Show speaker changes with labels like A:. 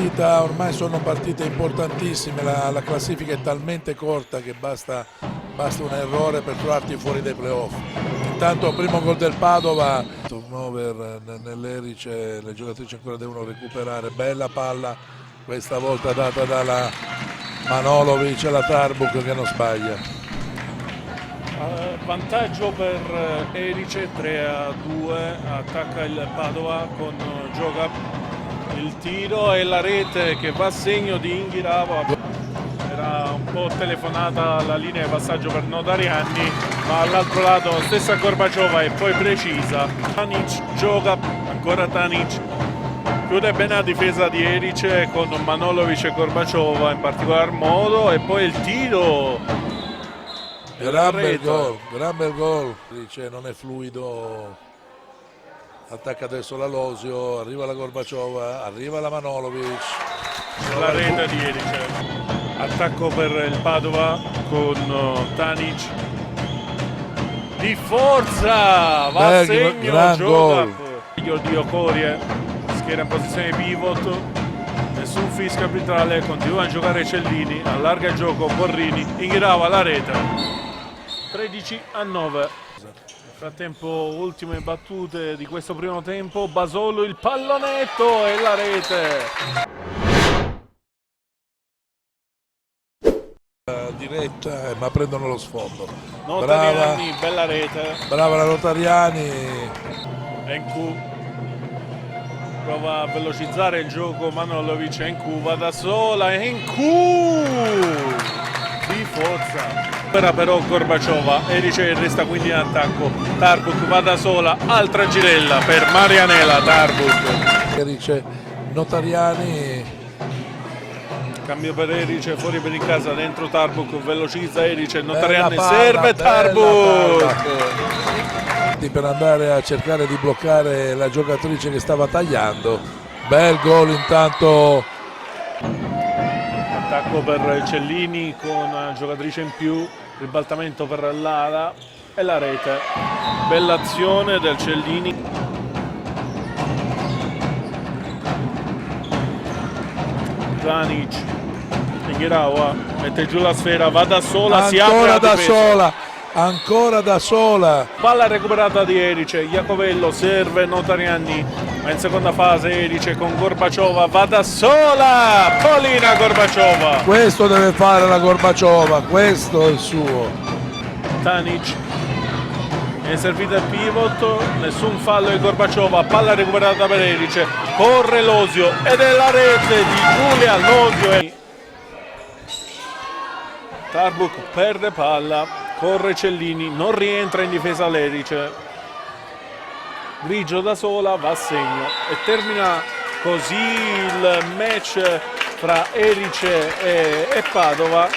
A: partita, ormai sono partite importantissime, la classifica è talmente corta che basta un errore per trovarti fuori dai playoff. Intanto primo gol del Padova, turnover nell'Erice, le giocatrici ancora devono recuperare, bella palla questa volta data dalla Manolovic alla Tarbuk che non sbaglia.
B: Vantaggio per Erice 3-2, attacca il Padova con gioca il tiro e la rete che va a segno di Inghirava. Era un po' telefonata la linea di passaggio per Notarianni, ma all'altro lato stessa Gorbaciova e poi precisa. Tanic gioca, ancora Tanic, chiude bene la difesa di Erice con Manolovic e Gorbaciova in particolar modo e poi il tiro.
A: Gran bel gol, dice non è fluido, attacca adesso la Losio, arriva la Gorbaciova, arriva la Manolovic.
B: La rete di Erice, attacco per il Padova con Tanic, di forza, va a segno, gioca di Ocorie, schiera in posizione pivot, nessun fischio arbitrale, continua a giocare Cellini, allarga il gioco Borrini, Inghirava la rete. 13-9. Nel frattempo ultime battute di questo primo tempo, Basolo il pallonetto e la rete.
A: Diretta ma prendono lo sfondo.
B: Notariani, bella rete.
A: Brava la Notariani.
B: Encu prova a velocizzare il gioco, Manolovic, Encu va da sola, Encu di forza. Era però Gorbaciova, Erice resta quindi in attacco, Tarbuk va da sola, altra girella per Marianela Tarbuk.
A: Erice, Notariani.
B: Cambio per Erice, fuori per in casa, dentro Tarbuk, velocizza Erice, Notariani serve Tarbuk.
A: Per andare a cercare di bloccare la giocatrice che stava tagliando. Bel gol intanto.
B: Attacco per Cellini con una giocatrice in più, ribaltamento per Lara e la rete. Bella azione del Cellini. Tanic, Inghirava mette giù la sfera, va da sola, si apre la difesa.
A: Ancora da sola.
B: Palla recuperata di Erice, Iacovello serve Notarianni, ma in seconda fase Erice con Gorbaciova, va da sola, Polina Gorbaciova.
A: Questo deve fare la Gorbaciova, questo è il suo.
B: Tanic, è servita il pivot, nessun fallo di Gorbaciova, palla recuperata per Erice, corre Losio ed è la rete di Giulia Losio. Tarbuk perde palla. Corre Cellini, non rientra in difesa l'Erice. Grigio da sola, va a segno e termina così il match fra Erice e Padova.